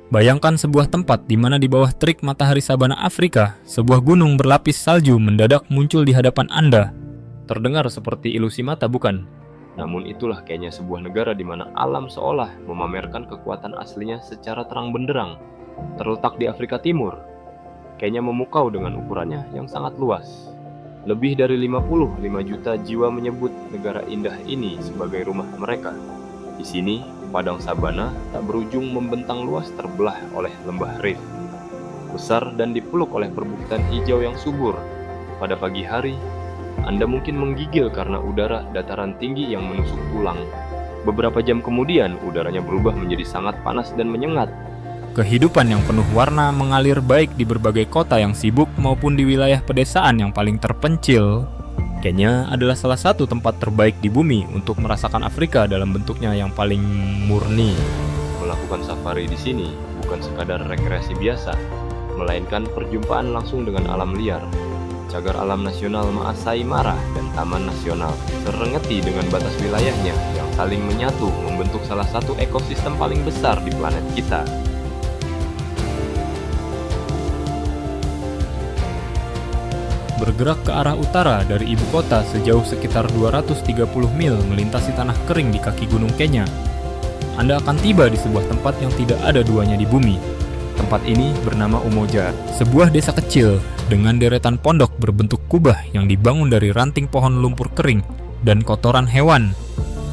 Bayangkan sebuah tempat di mana di bawah terik matahari sabana Afrika, sebuah gunung berlapis salju mendadak muncul di hadapan Anda. Terdengar seperti ilusi mata, bukan? Namun itulah kayaknya sebuah negara di mana alam seolah memamerkan kekuatan aslinya secara terang benderang. Terletak di Afrika Timur, kayaknya memukau dengan ukurannya yang sangat luas. Lebih dari 55 juta jiwa menyebut negara indah ini sebagai rumah mereka. Di sini, padang sabana tak berujung membentang luas terbelah oleh lembah Rif. Besar dan dipeluk oleh perbukitan hijau yang subur. Pada pagi hari, Anda mungkin menggigil karena udara dataran tinggi yang menusuk tulang. Beberapa jam kemudian, udaranya berubah menjadi sangat panas dan menyengat. Kehidupan yang penuh warna mengalir baik di berbagai kota yang sibuk maupun di wilayah pedesaan yang paling terpencil. Kenya adalah salah satu tempat terbaik di bumi untuk merasakan Afrika dalam bentuknya yang paling murni. Melakukan safari di sini bukan sekadar rekreasi biasa, melainkan perjumpaan langsung dengan alam liar. Cagar Alam Nasional Maasai Mara dan Taman Nasional Serengeti dengan batas wilayahnya yang saling menyatu membentuk salah satu ekosistem paling besar di planet kita. Bergerak ke arah utara dari ibu kota sejauh sekitar 230 mil melintasi tanah kering di kaki Gunung Kenya. Anda akan tiba di sebuah tempat yang tidak ada duanya di bumi. Tempat ini bernama Umoja, sebuah desa kecil dengan deretan pondok berbentuk kubah yang dibangun dari ranting pohon lumpur kering dan kotoran hewan.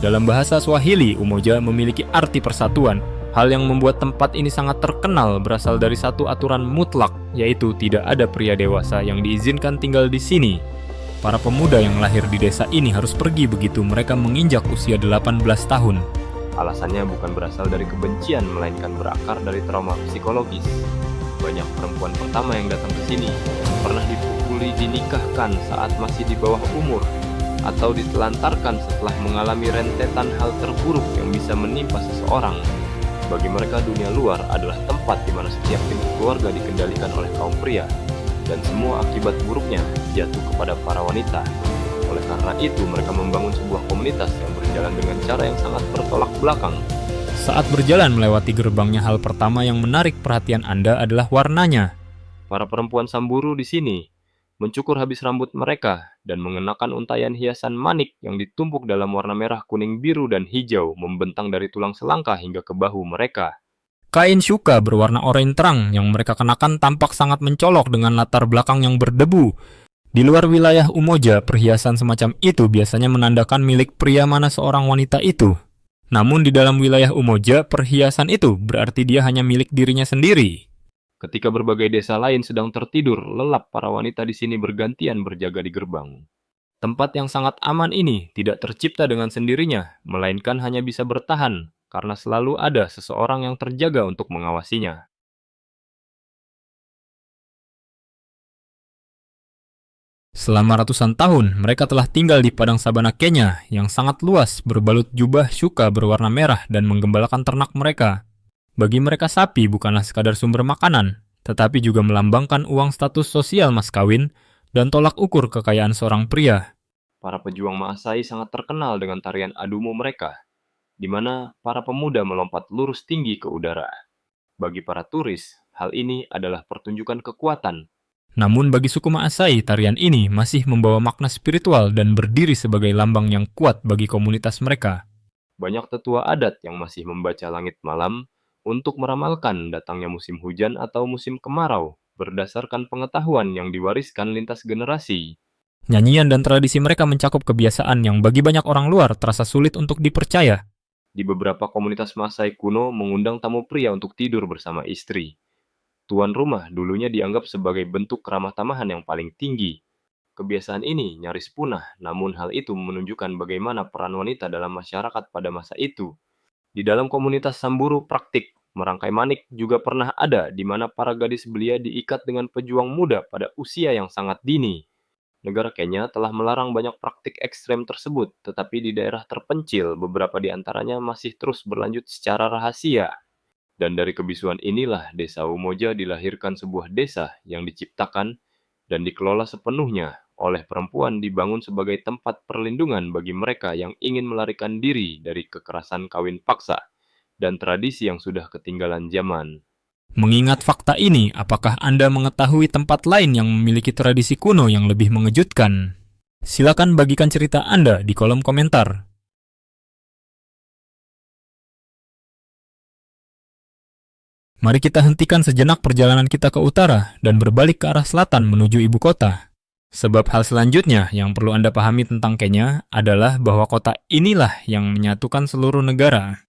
Dalam bahasa Swahili, Umoja memiliki arti persatuan. Hal yang membuat tempat ini sangat terkenal berasal dari satu aturan mutlak, yaitu tidak ada pria dewasa yang diizinkan tinggal di sini. Para pemuda yang lahir di desa ini harus pergi begitu mereka menginjak usia 18 tahun. Alasannya bukan berasal dari kebencian, melainkan berakar dari trauma psikologis. Banyak perempuan pertama yang datang ke sini pernah dipukuli, dinikahkan saat masih di bawah umur, atau ditelantarkan setelah mengalami rentetan hal terburuk yang bisa menimpa seseorang. Bagi mereka, dunia luar adalah tempat di mana setiap pintu keluarga dikendalikan oleh kaum pria, dan semua akibat buruknya jatuh kepada para wanita. Oleh karena itu, mereka membangun sebuah komunitas yang berjalan dengan cara yang sangat bertolak belakang. Saat berjalan melewati gerbangnya, hal pertama yang menarik perhatian Anda adalah warnanya. Para perempuan Samburu di sini mencukur habis rambut mereka dan mengenakan untayan hiasan manik yang ditumpuk dalam warna merah, kuning, biru, dan hijau membentang dari tulang selangkah hingga ke bahu mereka. Kain syuka berwarna oranye terang yang mereka kenakan tampak sangat mencolok dengan latar belakang yang berdebu. Di luar wilayah Umoja, perhiasan semacam itu biasanya menandakan milik pria mana seorang wanita itu. Namun di dalam wilayah Umoja, perhiasan itu berarti dia hanya milik dirinya sendiri. Ketika berbagai desa lain sedang tertidur lelap, para wanita di sini bergantian berjaga di gerbang. Tempat yang sangat aman ini tidak tercipta dengan sendirinya, melainkan hanya bisa bertahan karena selalu ada seseorang yang terjaga untuk mengawasinya. Selama ratusan tahun, mereka telah tinggal di padang sabana Kenya yang sangat luas, berbalut jubah syuka berwarna merah dan menggembalakan ternak mereka. Bagi mereka, sapi bukanlah sekadar sumber makanan, tetapi juga melambangkan uang status sosial mas kawin dan tolak ukur kekayaan seorang pria. Para pejuang Maasai sangat terkenal dengan tarian adumu mereka, di mana para pemuda melompat lurus tinggi ke udara. Bagi para turis, hal ini adalah pertunjukan kekuatan. Namun bagi suku Maasai, tarian ini masih membawa makna spiritual dan berdiri sebagai lambang yang kuat bagi komunitas mereka. Banyak tetua adat yang masih membaca langit malam untuk meramalkan datangnya musim hujan atau musim kemarau, berdasarkan pengetahuan yang diwariskan lintas generasi. Nyanyian dan tradisi mereka mencakup kebiasaan yang bagi banyak orang luar terasa sulit untuk dipercaya. Di beberapa komunitas Maasai kuno mengundang tamu pria untuk tidur bersama istri. Tuan rumah dulunya dianggap sebagai bentuk keramah tamahan yang paling tinggi. Kebiasaan ini nyaris punah, namun hal itu menunjukkan bagaimana peran wanita dalam masyarakat pada masa itu. Di dalam komunitas Samburu, praktik merangkai manik juga pernah ada, di mana para gadis belia diikat dengan pejuang muda pada usia yang sangat dini. Negara Kenya telah melarang banyak praktik ekstrem tersebut, tetapi di daerah terpencil, beberapa di antaranya masih terus berlanjut secara rahasia. Dan dari kebisuan inilah Desa Umoja dilahirkan, sebuah desa yang diciptakan dan dikelola sepenuhnya oleh perempuan, dibangun sebagai tempat perlindungan bagi mereka yang ingin melarikan diri dari kekerasan kawin paksa dan tradisi yang sudah ketinggalan zaman. Mengingat fakta ini, apakah Anda mengetahui tempat lain yang memiliki tradisi kuno yang lebih mengejutkan? Silakan bagikan cerita Anda di kolom komentar. Mari kita hentikan sejenak perjalanan kita ke utara dan berbalik ke arah selatan menuju ibu kota. Sebab hal selanjutnya yang perlu Anda pahami tentang Kenya adalah bahwa kota inilah yang menyatukan seluruh negara.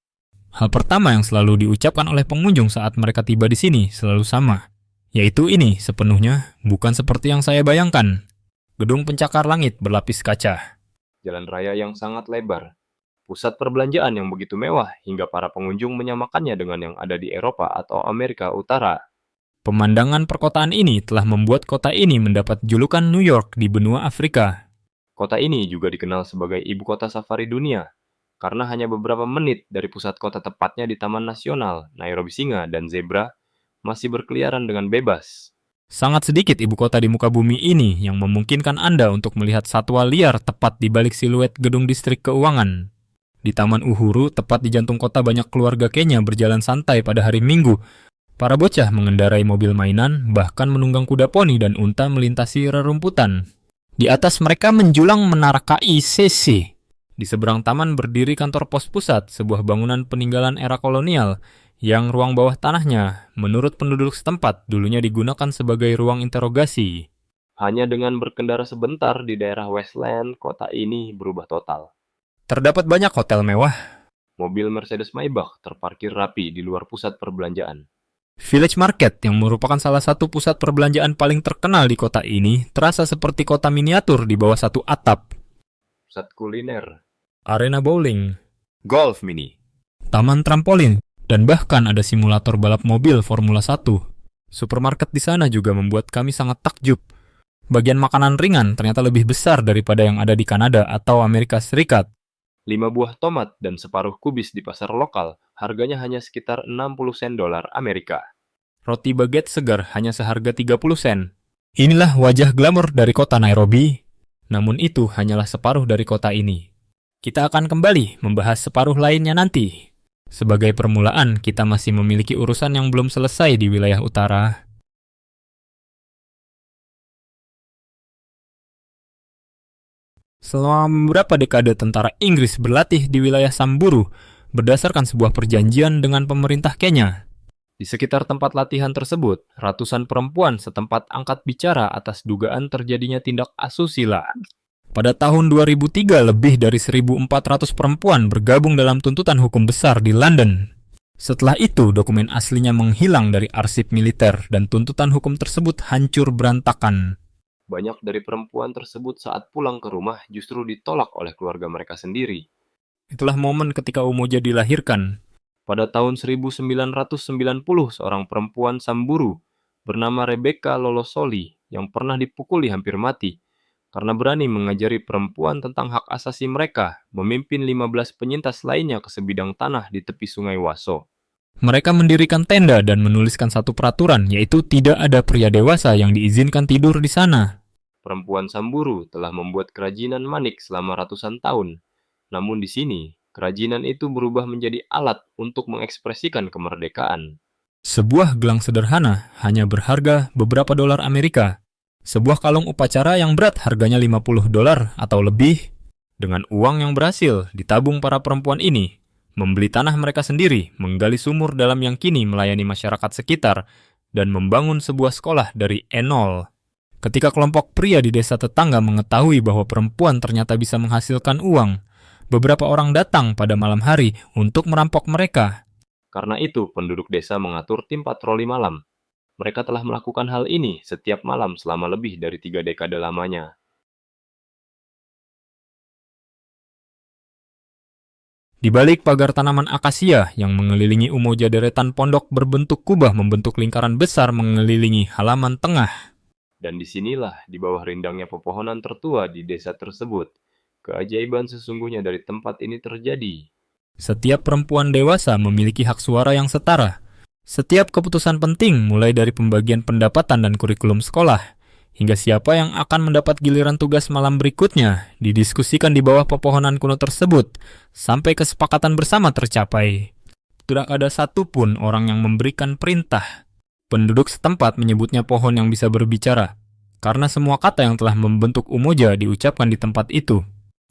Hal pertama yang selalu diucapkan oleh pengunjung saat mereka tiba di sini selalu sama, yaitu ini sepenuhnya bukan seperti yang saya bayangkan. Gedung pencakar langit berlapis kaca, jalan raya yang sangat lebar, pusat perbelanjaan yang begitu mewah hingga para pengunjung menyamakannya dengan yang ada di Eropa atau Amerika Utara. Pemandangan perkotaan ini telah membuat kota ini mendapat julukan New York di benua Afrika. Kota ini juga dikenal sebagai ibu kota safari dunia, karena hanya beberapa menit dari pusat kota tepatnya di Taman Nasional, Nairobi singa dan zebra masih berkeliaran dengan bebas. Sangat sedikit ibu kota di muka bumi ini yang memungkinkan Anda untuk melihat satwa liar tepat di balik siluet gedung distrik keuangan. Di Taman Uhuru, tepat di jantung kota, banyak keluarga Kenya berjalan santai pada hari Minggu. Para bocah mengendarai mobil mainan, bahkan menunggang kuda poni dan unta melintasi rerumputan. Di atas mereka menjulang menara KICC. Di seberang taman berdiri kantor pos pusat, sebuah bangunan peninggalan era kolonial, yang ruang bawah tanahnya, menurut penduduk setempat, dulunya digunakan sebagai ruang interogasi. Hanya dengan berkendara sebentar di daerah Westland, kota ini berubah total. Terdapat banyak hotel mewah. Mobil Mercedes Maybach terparkir rapi di luar pusat perbelanjaan. Village Market, yang merupakan salah satu pusat perbelanjaan paling terkenal di kota ini, terasa seperti kota miniatur di bawah satu atap. Pusat kuliner, arena bowling, golf mini, taman trampolin, dan bahkan ada simulator balap mobil Formula 1. Supermarket di sana juga membuat kami sangat takjub. Bagian makanan ringan ternyata lebih besar daripada yang ada di Kanada atau Amerika Serikat. 5 buah tomat dan separuh kubis di pasar lokal, harganya hanya sekitar 60 sen dolar Amerika. Roti baguette segar hanya seharga 30 sen. Inilah wajah glamor dari kota Nairobi, namun itu hanyalah separuh dari kota ini. Kita akan kembali membahas separuh lainnya nanti. Sebagai permulaan, kita masih memiliki urusan yang belum selesai di wilayah utara. Selama beberapa dekade tentara Inggris berlatih di wilayah Samburu berdasarkan sebuah perjanjian dengan pemerintah Kenya. Di sekitar tempat latihan tersebut, ratusan perempuan setempat angkat bicara atas dugaan terjadinya tindak asusila. Pada tahun 2003, lebih dari 1.400 perempuan bergabung dalam tuntutan hukum besar di London. Setelah itu, dokumen aslinya menghilang dari arsip militer dan tuntutan hukum tersebut hancur berantakan. Banyak dari perempuan tersebut saat pulang ke rumah justru ditolak oleh keluarga mereka sendiri. Itulah momen ketika Umoja dilahirkan. Pada tahun 1990, seorang perempuan Samburu bernama Rebecca Lolosoli yang pernah dipukuli hampir mati karena berani mengajari perempuan tentang hak asasi mereka, memimpin 15 penyintas lainnya ke sebidang tanah di tepi sungai Waso. Mereka mendirikan tenda dan menuliskan satu peraturan, yaitu tidak ada pria dewasa yang diizinkan tidur di sana. Perempuan Samburu telah membuat kerajinan manik selama ratusan tahun. Namun di sini, kerajinan itu berubah menjadi alat untuk mengekspresikan kemerdekaan. Sebuah gelang sederhana hanya berharga beberapa dolar Amerika. Sebuah kalung upacara yang berat harganya 50 dolar atau lebih. Dengan uang yang berhasil ditabung para perempuan ini, membeli tanah mereka sendiri, menggali sumur dalam yang kini melayani masyarakat sekitar, dan membangun sebuah sekolah dari nol. Ketika kelompok pria di desa tetangga mengetahui bahwa perempuan ternyata bisa menghasilkan uang, beberapa orang datang pada malam hari untuk merampok mereka. Karena itu, penduduk desa mengatur tim patroli malam. Mereka telah melakukan hal ini setiap malam selama lebih dari 3 dekade lamanya. Di balik pagar tanaman akasia yang mengelilingi Umoja, deretan pondok berbentuk kubah membentuk lingkaran besar mengelilingi halaman tengah. Dan disinilah, di bawah rindangnya pepohonan tertua di desa tersebut, keajaiban sesungguhnya dari tempat ini terjadi. Setiap perempuan dewasa memiliki hak suara yang setara. Setiap keputusan penting, mulai dari pembagian pendapatan dan kurikulum sekolah, hingga siapa yang akan mendapat giliran tugas malam berikutnya, didiskusikan di bawah pepohonan kuno tersebut, sampai kesepakatan bersama tercapai. Tidak ada satupun orang yang memberikan perintah. Penduduk setempat menyebutnya pohon yang bisa berbicara, karena semua kata yang telah membentuk Umoja diucapkan di tempat itu.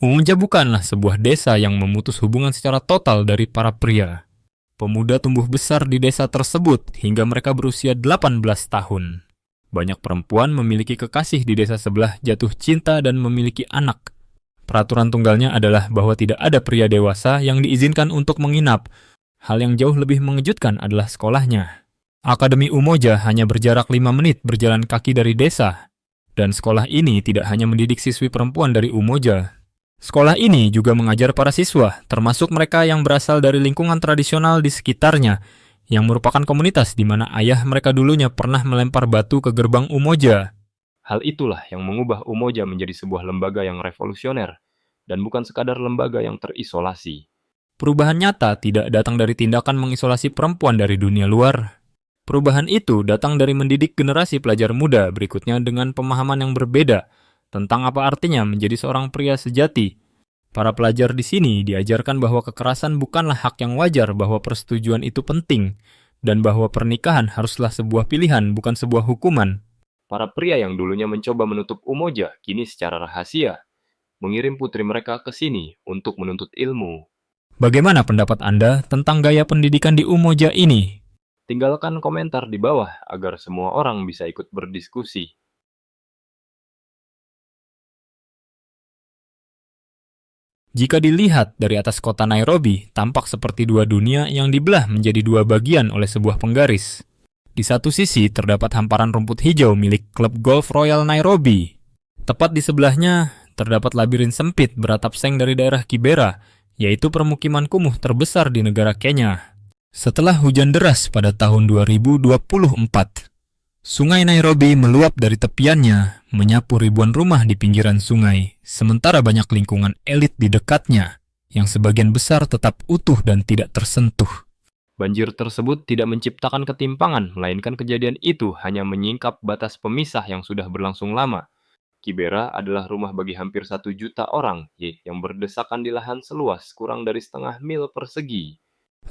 Umoja bukanlah sebuah desa yang memutus hubungan secara total dari para pria. Pemuda tumbuh besar di desa tersebut hingga mereka berusia 18 tahun. Banyak perempuan memiliki kekasih di desa sebelah jatuh cinta dan memiliki anak. Peraturan tunggalnya adalah bahwa tidak ada pria dewasa yang diizinkan untuk menginap. Hal yang jauh lebih mengejutkan adalah sekolahnya. Akademi Umoja hanya berjarak 5 menit berjalan kaki dari desa. Dan sekolah ini tidak hanya mendidik siswi perempuan dari Umoja. Sekolah ini juga mengajar para siswa, termasuk mereka yang berasal dari lingkungan tradisional di sekitarnya, yang merupakan komunitas di mana ayah mereka dulunya pernah melempar batu ke gerbang Umoja. Hal itulah yang mengubah Umoja menjadi sebuah lembaga yang revolusioner, dan bukan sekadar lembaga yang terisolasi. Perubahan nyata tidak datang dari tindakan mengisolasi perempuan dari dunia luar. Perubahan itu datang dari mendidik generasi pelajar muda berikutnya dengan pemahaman yang berbeda tentang apa artinya menjadi seorang pria sejati. Para pelajar di sini diajarkan bahwa kekerasan bukanlah hak yang wajar, bahwa persetujuan itu penting, dan bahwa pernikahan haruslah sebuah pilihan, bukan sebuah hukuman. Para pria yang dulunya mencoba menutup Umoja, kini secara rahasia mengirim putri mereka ke sini untuk menuntut ilmu. Bagaimana pendapat Anda tentang gaya pendidikan di Umoja ini? Tinggalkan komentar di bawah agar semua orang bisa ikut berdiskusi. Jika dilihat dari atas kota Nairobi, tampak seperti dua dunia yang dibelah menjadi dua bagian oleh sebuah penggaris. Di satu sisi terdapat hamparan rumput hijau milik klub golf Royal Nairobi. Tepat di sebelahnya terdapat labirin sempit beratap seng dari daerah Kibera, yaitu permukiman kumuh terbesar di negara Kenya. Setelah hujan deras pada tahun 2024, Sungai Nairobi meluap dari tepiannya, menyapu ribuan rumah di pinggiran sungai, sementara banyak lingkungan elit di dekatnya, yang sebagian besar tetap utuh dan tidak tersentuh. Banjir tersebut tidak menciptakan ketimpangan, melainkan kejadian itu hanya menyingkap batas pemisah yang sudah berlangsung lama. Kibera adalah rumah bagi hampir 1 juta orang, yang berdesakan di lahan seluas kurang dari setengah mil persegi.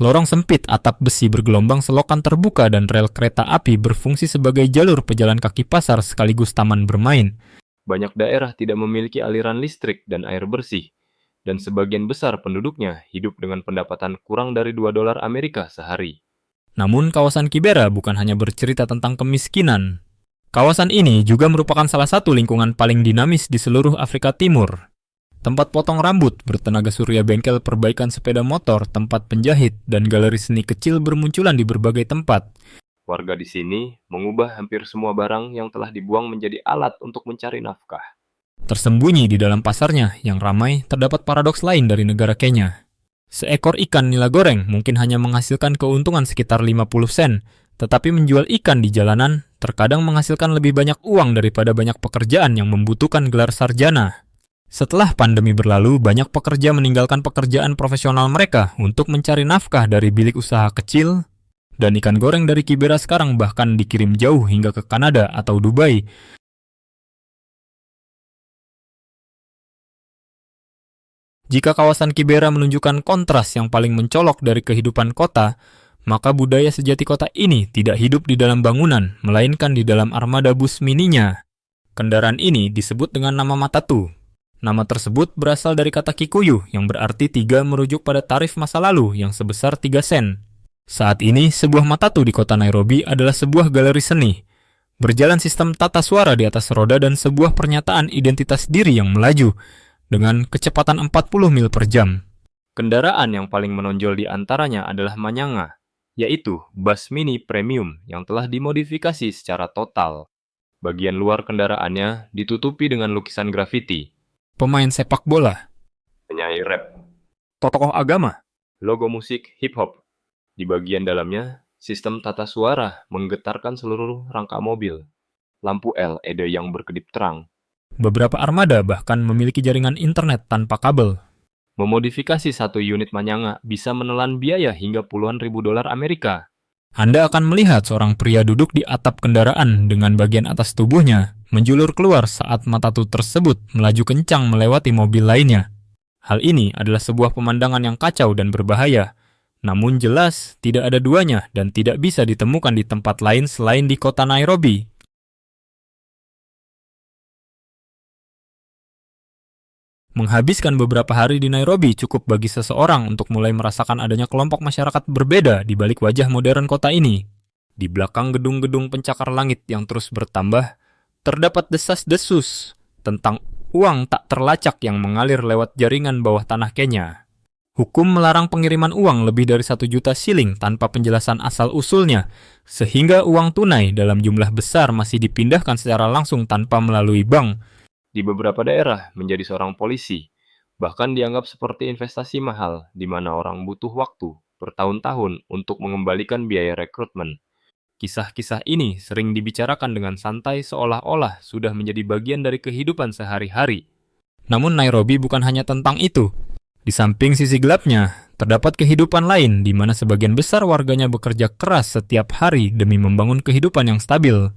Lorong sempit atap besi bergelombang selokan terbuka dan rel kereta api berfungsi sebagai jalur pejalan kaki pasar sekaligus taman bermain. Banyak daerah tidak memiliki aliran listrik dan air bersih, dan sebagian besar penduduknya hidup dengan pendapatan kurang dari $2 Amerika sehari. Namun kawasan Kibera bukan hanya bercerita tentang kemiskinan. Kawasan ini juga merupakan salah satu lingkungan paling dinamis di seluruh Afrika Timur. Tempat potong rambut, bertenaga surya, bengkel perbaikan sepeda motor, tempat penjahit, dan galeri seni kecil bermunculan di berbagai tempat. Warga di sini mengubah hampir semua barang yang telah dibuang menjadi alat untuk mencari nafkah. Tersembunyi di dalam pasarnya yang ramai, terdapat paradoks lain dari negara Kenya. Seekor ikan nila goreng mungkin hanya menghasilkan keuntungan sekitar 50 sen, tetapi menjual ikan di jalanan terkadang menghasilkan lebih banyak uang daripada banyak pekerjaan yang membutuhkan gelar sarjana. Setelah pandemi berlalu, banyak pekerja meninggalkan pekerjaan profesional mereka untuk mencari nafkah dari bilik usaha kecil, dan ikan goreng dari Kibera sekarang bahkan dikirim jauh hingga ke Kanada atau Dubai. Jika kawasan Kibera menunjukkan kontras yang paling mencolok dari kehidupan kota, maka budaya sejati kota ini tidak hidup di dalam bangunan, melainkan di dalam armada bus mininya. Kendaraan ini disebut dengan nama matatu. Nama tersebut berasal dari kata Kikuyu yang berarti 3 merujuk pada tarif masa lalu yang sebesar 3 sen. Saat ini, sebuah matatu di kota Nairobi adalah sebuah galeri seni. Berjalan sistem tata suara di atas roda dan sebuah pernyataan identitas diri yang melaju dengan kecepatan 40 mil per jam. Kendaraan yang paling menonjol di antaranya adalah Manyanga, yaitu bus mini premium yang telah dimodifikasi secara total. Bagian luar kendaraannya ditutupi dengan lukisan grafiti. Pemain sepak bola, penyanyi rap, tokoh agama, logo musik hip-hop. Di bagian dalamnya, sistem tata suara menggetarkan seluruh rangka mobil. Lampu LED yang berkedip terang. Beberapa armada bahkan memiliki jaringan internet tanpa kabel. Memodifikasi 1 unit Manyanga bisa menelan biaya hingga puluhan ribu $, Amerika. Anda akan melihat seorang pria duduk di atap kendaraan dengan bagian atas tubuhnya menjulur keluar saat matatu tersebut melaju kencang melewati mobil lainnya. Hal ini adalah sebuah pemandangan yang kacau dan berbahaya. Namun jelas tidak ada duanya dan tidak bisa ditemukan di tempat lain selain di kota Nairobi. Menghabiskan beberapa hari di Nairobi cukup bagi seseorang untuk mulai merasakan adanya kelompok masyarakat berbeda di balik wajah modern kota ini. Di belakang gedung-gedung pencakar langit yang terus bertambah, terdapat desas-desus tentang uang tak terlacak yang mengalir lewat jaringan bawah tanah Kenya. Hukum melarang pengiriman uang lebih dari 1 juta shilling tanpa penjelasan asal-usulnya, sehingga uang tunai dalam jumlah besar masih dipindahkan secara langsung tanpa melalui bank. Di beberapa daerah, menjadi seorang polisi bahkan dianggap seperti investasi mahal, di mana orang butuh waktu bertahun-tahun untuk mengembalikan biaya rekrutmen. Kisah-kisah ini sering dibicarakan dengan santai seolah-olah sudah menjadi bagian dari kehidupan sehari-hari. Namun Nairobi bukan hanya tentang itu. Di samping sisi gelapnya, terdapat kehidupan lain di mana sebagian besar warganya bekerja keras setiap hari demi membangun kehidupan yang stabil.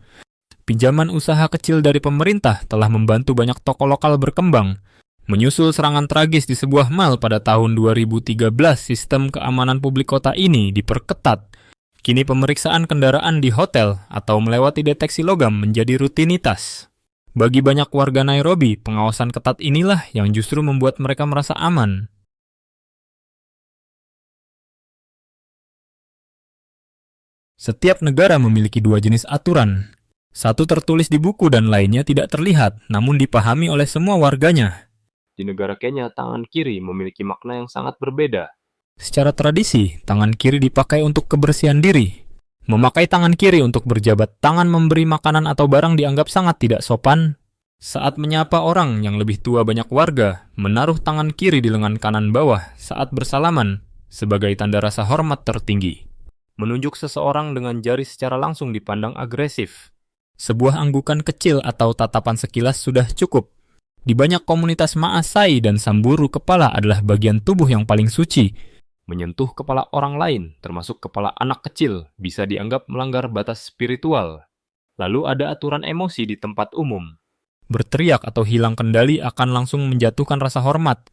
Pinjaman usaha kecil dari pemerintah telah membantu banyak toko lokal berkembang. Menyusul serangan tragis di sebuah mall pada tahun 2013, sistem keamanan publik kota ini diperketat. Kini pemeriksaan kendaraan di hotel atau melewati deteksi logam menjadi rutinitas. Bagi banyak warga Nairobi, pengawasan ketat inilah yang justru membuat mereka merasa aman. Setiap negara memiliki 2 jenis aturan. Satu tertulis di buku dan lainnya tidak terlihat, namun dipahami oleh semua warganya. Di negara Kenya, tangan kiri memiliki makna yang sangat berbeda. Secara tradisi, tangan kiri dipakai untuk kebersihan diri. Memakai tangan kiri untuk berjabat tangan memberi makanan atau barang dianggap sangat tidak sopan. Saat menyapa orang yang lebih tua, banyak warga menaruh tangan kiri di lengan kanan bawah saat bersalaman sebagai tanda rasa hormat tertinggi. Menunjuk seseorang dengan jari secara langsung dipandang agresif. Sebuah anggukan kecil atau tatapan sekilas sudah cukup. Di banyak komunitas Maasai dan Samburu, kepala adalah bagian tubuh yang paling suci. Menyentuh kepala orang lain, termasuk kepala anak kecil, bisa dianggap melanggar batas spiritual. Lalu ada aturan emosi di tempat umum. Berteriak atau hilang kendali akan langsung menjatuhkan rasa hormat.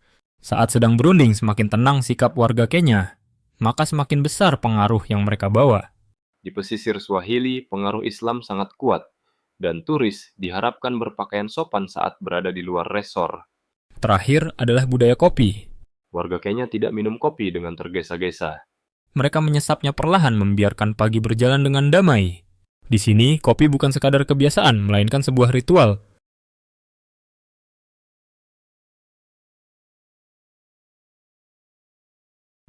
Saat sedang berunding, semakin tenang sikap warga Kenya, maka semakin besar pengaruh yang mereka bawa. Di pesisir Swahili, pengaruh Islam sangat kuat, dan turis diharapkan berpakaian sopan saat berada di luar resor. Terakhir adalah budaya kopi. Warga Kenya tidak minum kopi dengan tergesa-gesa. Mereka menyesapnya perlahan, membiarkan pagi berjalan dengan damai. Di sini, kopi bukan sekadar kebiasaan, melainkan sebuah ritual.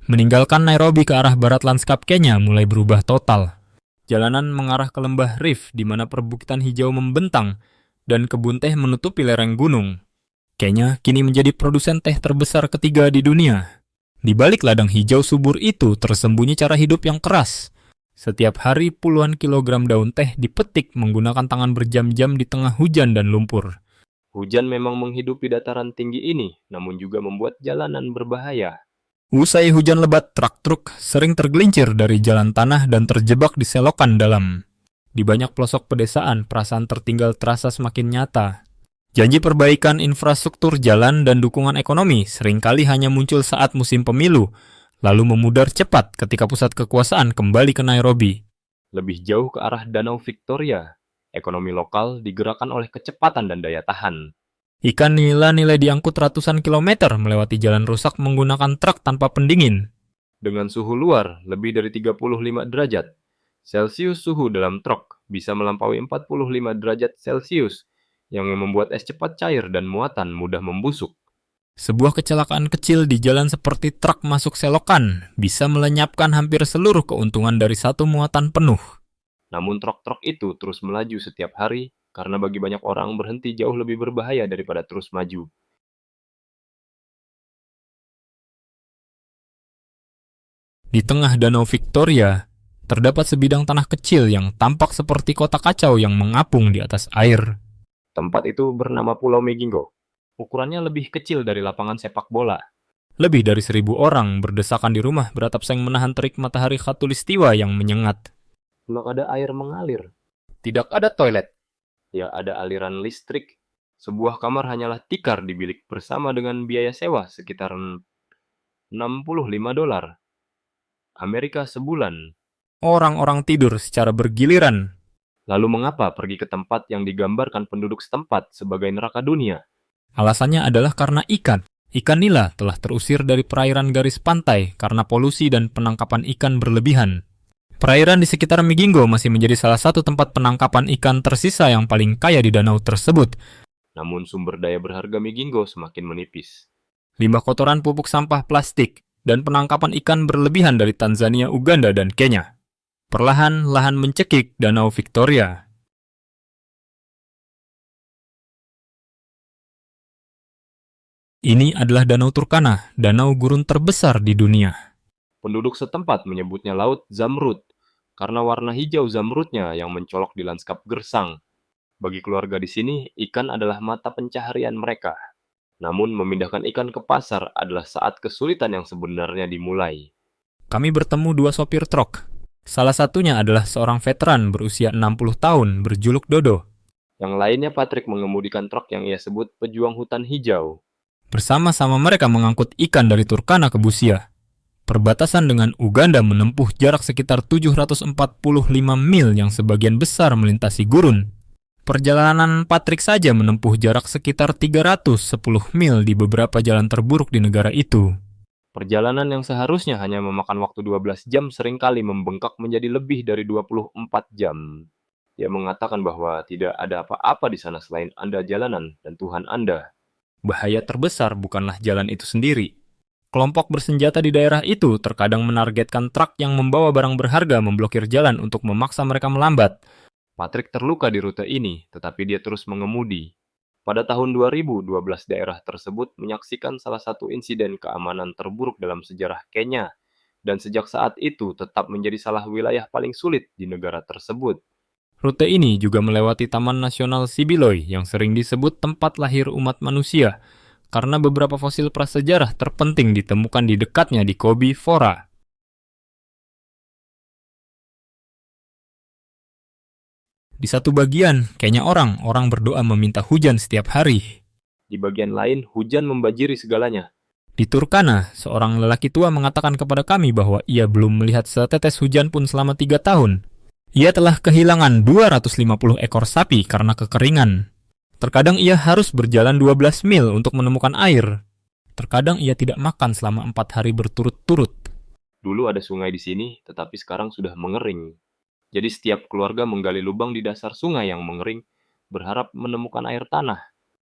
Meninggalkan Nairobi ke arah barat, lanskap Kenya mulai berubah total. Jalanan mengarah ke lembah Rift di mana perbukitan hijau membentang dan kebun teh menutupi lereng gunung. Kenya kini menjadi produsen teh terbesar ketiga di dunia. Di balik ladang hijau subur itu tersembunyi cara hidup yang keras. Setiap hari puluhan kilogram daun teh dipetik menggunakan tangan berjam-jam di tengah hujan dan lumpur. Hujan memang menghidupi dataran tinggi ini, namun juga membuat jalanan berbahaya. Usai hujan lebat, truk-truk sering tergelincir dari jalan tanah dan terjebak di selokan dalam. Di banyak pelosok pedesaan, perasaan tertinggal terasa semakin nyata. Janji perbaikan infrastruktur jalan dan dukungan ekonomi seringkali hanya muncul saat musim pemilu, lalu memudar cepat ketika pusat kekuasaan kembali ke Nairobi. Lebih jauh ke arah Danau Victoria, ekonomi lokal digerakkan oleh kecepatan dan daya tahan. Ikan nila-nila diangkut ratusan kilometer melewati jalan rusak menggunakan truk tanpa pendingin. Dengan suhu luar lebih dari 35 derajat Celcius, suhu dalam truk bisa melampaui 45 derajat Celcius yang membuat es cepat cair dan muatan mudah membusuk. Sebuah kecelakaan kecil di jalan seperti truk masuk selokan bisa melenyapkan hampir seluruh keuntungan dari satu muatan penuh. Namun truk-truk itu terus melaju setiap hari, karena bagi banyak orang berhenti jauh lebih berbahaya daripada terus maju. Di tengah Danau Victoria, terdapat sebidang tanah kecil yang tampak seperti kotak kacau yang mengapung di atas air. Tempat itu bernama Pulau Megingo. Ukurannya lebih kecil dari lapangan sepak bola. Lebih dari 1.000 orang berdesakan di rumah beratap seng menahan terik matahari khatulistiwa yang menyengat. Belum ada air mengalir. Tidak ada toilet. Ya, ada aliran listrik. Sebuah kamar hanyalah tikar di bilik bersama dengan biaya sewa sekitar $65. Amerika sebulan. Orang-orang tidur secara bergiliran. Lalu mengapa pergi ke tempat yang digambarkan penduduk setempat sebagai neraka dunia? Alasannya adalah karena ikan. Ikan nila telah terusir dari perairan garis pantai karena polusi dan penangkapan ikan berlebihan. Perairan di sekitar Migingo masih menjadi salah satu tempat penangkapan ikan tersisa yang paling kaya di danau tersebut. Namun sumber daya berharga Migingo semakin menipis. Limbah kotoran, pupuk sampah plastik, dan penangkapan ikan berlebihan dari Tanzania, Uganda, dan Kenya. Perlahan-lahan mencekik Danau Victoria. Ini adalah Danau Turkana, danau gurun terbesar di dunia. Penduduk setempat menyebutnya Laut Zamrud, karena warna hijau zamrudnya yang mencolok di lanskap gersang. Bagi keluarga di sini, ikan adalah mata pencaharian mereka. Namun, memindahkan ikan ke pasar adalah saat kesulitan yang sebenarnya dimulai. Kami bertemu dua sopir truk. Salah satunya adalah seorang veteran berusia 60 tahun berjuluk Dodo. Yang lainnya Patrick mengemudikan truk yang ia sebut pejuang hutan hijau. Bersama-sama mereka mengangkut ikan dari Turkana ke Busia. Perbatasan dengan Uganda menempuh jarak sekitar 745 mil yang sebagian besar melintasi gurun. Perjalanan Patrick saja menempuh jarak sekitar 310 mil di beberapa jalan terburuk di negara itu. Perjalanan yang seharusnya hanya memakan waktu 12 jam seringkali membengkak menjadi lebih dari 24 jam. Dia mengatakan bahwa tidak ada apa-apa di sana selain Anda jalanan dan Tuhan Anda. Bahaya terbesar bukanlah jalan itu sendiri. Kelompok bersenjata di daerah itu terkadang menargetkan truk yang membawa barang berharga memblokir jalan untuk memaksa mereka melambat. Patrick terluka di rute ini, tetapi dia terus mengemudi. Pada tahun 2012, daerah tersebut menyaksikan salah satu insiden keamanan terburuk dalam sejarah Kenya, dan sejak saat itu tetap menjadi salah wilayah paling sulit di negara tersebut. Rute ini juga melewati Taman Nasional Sibiloy yang sering disebut tempat lahir umat manusia, karena beberapa fosil prasejarah terpenting ditemukan di dekatnya di Kobe Fora. Di satu bagian, kayaknya orang berdoa meminta hujan setiap hari. Di bagian lain, hujan membajiri segalanya. Di Turkana, seorang lelaki tua mengatakan kepada kami bahwa ia belum melihat setetes hujan pun selama 3 tahun. Ia telah kehilangan 250 ekor sapi karena kekeringan. Terkadang ia harus berjalan 12 mil untuk menemukan air. Terkadang ia tidak makan selama 4 hari berturut-turut. Dulu ada sungai di sini, tetapi sekarang sudah mengering. Jadi setiap keluarga menggali lubang di dasar sungai yang mengering, berharap menemukan air tanah.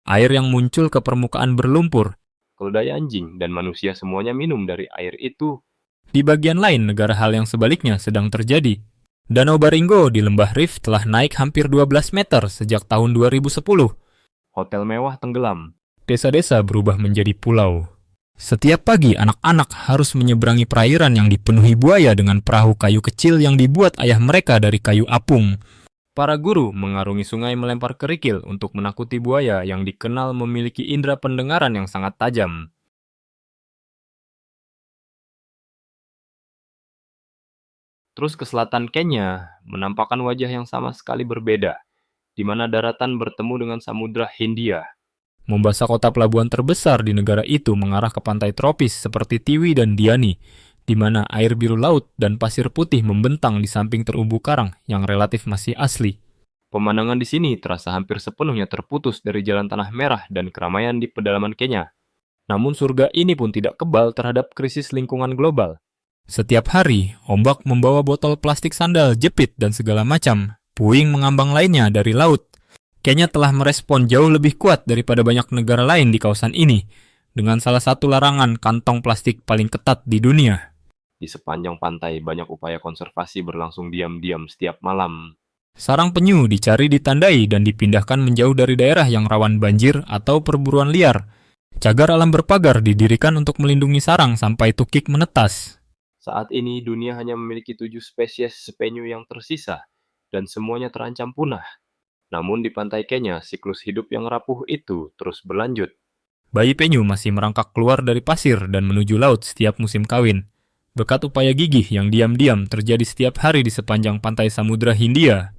Air yang muncul ke permukaan berlumpur. Keledai anjing dan manusia semuanya minum dari air itu. Di bagian lain negara hal yang sebaliknya sedang terjadi. Danau Baringo di Lembah Rif telah naik hampir 12 meter sejak tahun 2010. Hotel mewah tenggelam. Desa-desa berubah menjadi pulau. Setiap pagi anak-anak harus menyeberangi perairan yang dipenuhi buaya dengan perahu kayu kecil yang dibuat ayah mereka dari kayu apung. Para guru mengarungi sungai melempar kerikil untuk menakuti buaya yang dikenal memiliki indera pendengaran yang sangat tajam. Terus ke selatan Kenya, menampakkan wajah yang sama sekali berbeda, di mana daratan bertemu dengan Samudra Hindia. Mombasa, kota pelabuhan terbesar di negara itu, mengarah ke pantai tropis seperti Tiwi dan Diani, di mana air biru laut dan pasir putih membentang di samping terumbu karang yang relatif masih asli. Pemandangan di sini terasa hampir sepenuhnya terputus dari jalan tanah merah dan keramaian di pedalaman Kenya. Namun surga ini pun tidak kebal terhadap krisis lingkungan global. Setiap hari, ombak membawa botol plastik, sandal, jepit, dan segala macam puing mengambang lainnya dari laut. Kenya telah merespon jauh lebih kuat daripada banyak negara lain di kawasan ini, dengan salah satu larangan kantong plastik paling ketat di dunia. Di sepanjang pantai, banyak upaya konservasi berlangsung diam-diam setiap malam. Sarang penyu dicari, ditandai, dan dipindahkan menjauh dari daerah yang rawan banjir atau perburuan liar. Cagar alam berpagar didirikan untuk melindungi sarang sampai tukik menetas. Saat ini, dunia hanya memiliki 7 spesies penyu yang tersisa, dan semuanya terancam punah. Namun di pantai Kenya, siklus hidup yang rapuh itu terus berlanjut. Bayi penyu masih merangkak keluar dari pasir dan menuju laut setiap musim kawin. Berkat upaya gigih yang diam-diam terjadi setiap hari di sepanjang pantai Samudra Hindia.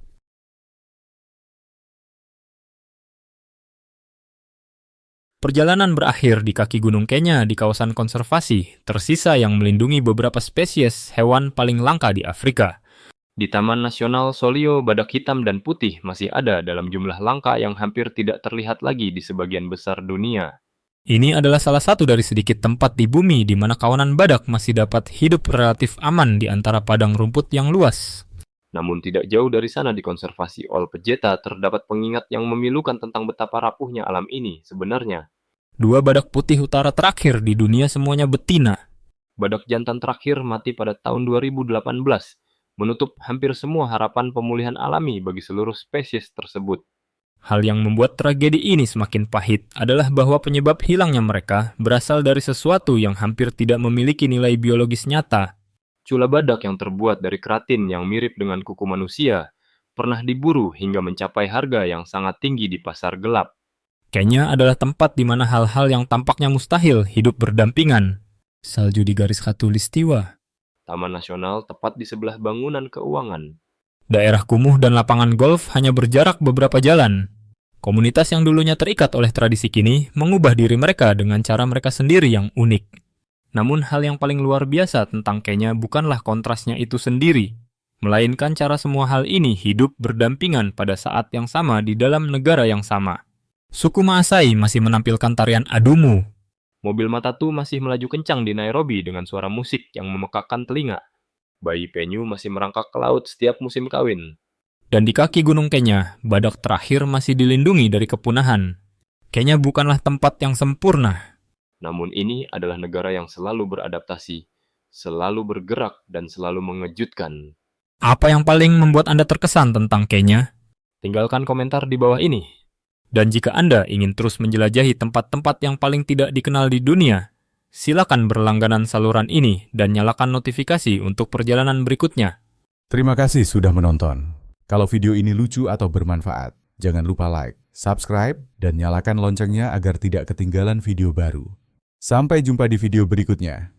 Perjalanan berakhir di kaki Gunung Kenya di kawasan konservasi, tersisa yang melindungi beberapa spesies hewan paling langka di Afrika. Di Taman Nasional Solio, badak hitam dan putih masih ada dalam jumlah langka yang hampir tidak terlihat lagi di sebagian besar dunia. Ini adalah salah satu dari sedikit tempat di bumi di mana kawanan badak masih dapat hidup relatif aman di antara padang rumput yang luas. Namun tidak jauh dari sana di konservasi Ol Pejeta terdapat pengingat yang memilukan tentang betapa rapuhnya alam ini sebenarnya. 2 badak putih utara terakhir di dunia semuanya betina. Badak jantan terakhir mati pada tahun 2018, menutup hampir semua harapan pemulihan alami bagi seluruh spesies tersebut. Hal yang membuat tragedi ini semakin pahit adalah bahwa penyebab hilangnya mereka berasal dari sesuatu yang hampir tidak memiliki nilai biologis nyata. Cula badak yang terbuat dari keratin yang mirip dengan kuku manusia pernah diburu hingga mencapai harga yang sangat tinggi di pasar gelap. Kenya adalah tempat di mana hal-hal yang tampaknya mustahil hidup berdampingan. Salju di garis khatulistiwa. Taman Nasional tepat di sebelah bangunan keuangan. Daerah kumuh dan lapangan golf hanya berjarak beberapa jalan. Komunitas yang dulunya terikat oleh tradisi kini mengubah diri mereka dengan cara mereka sendiri yang unik. Namun hal yang paling luar biasa tentang Kenya bukanlah kontrasnya itu sendiri, melainkan cara semua hal ini hidup berdampingan pada saat yang sama di dalam negara yang sama. Suku Maasai masih menampilkan tarian adumu. Mobil Matatu masih melaju kencang di Nairobi dengan suara musik yang memekakkan telinga. Bayi penyu masih merangkak ke laut setiap musim kawin. Dan di kaki Gunung Kenya, badak terakhir masih dilindungi dari kepunahan. Kenya bukanlah tempat yang sempurna. Namun ini adalah negara yang selalu beradaptasi, selalu bergerak, dan selalu mengejutkan. Apa yang paling membuat Anda terkesan tentang Kenya? Tinggalkan komentar di bawah ini. Dan jika Anda ingin terus menjelajahi tempat-tempat yang paling tidak dikenal di dunia, silakan berlangganan saluran ini dan nyalakan notifikasi untuk perjalanan berikutnya. Terima kasih sudah menonton. Kalau video ini lucu atau bermanfaat, jangan lupa like, subscribe, dan nyalakan loncengnya agar tidak ketinggalan video baru. Sampai jumpa di video berikutnya.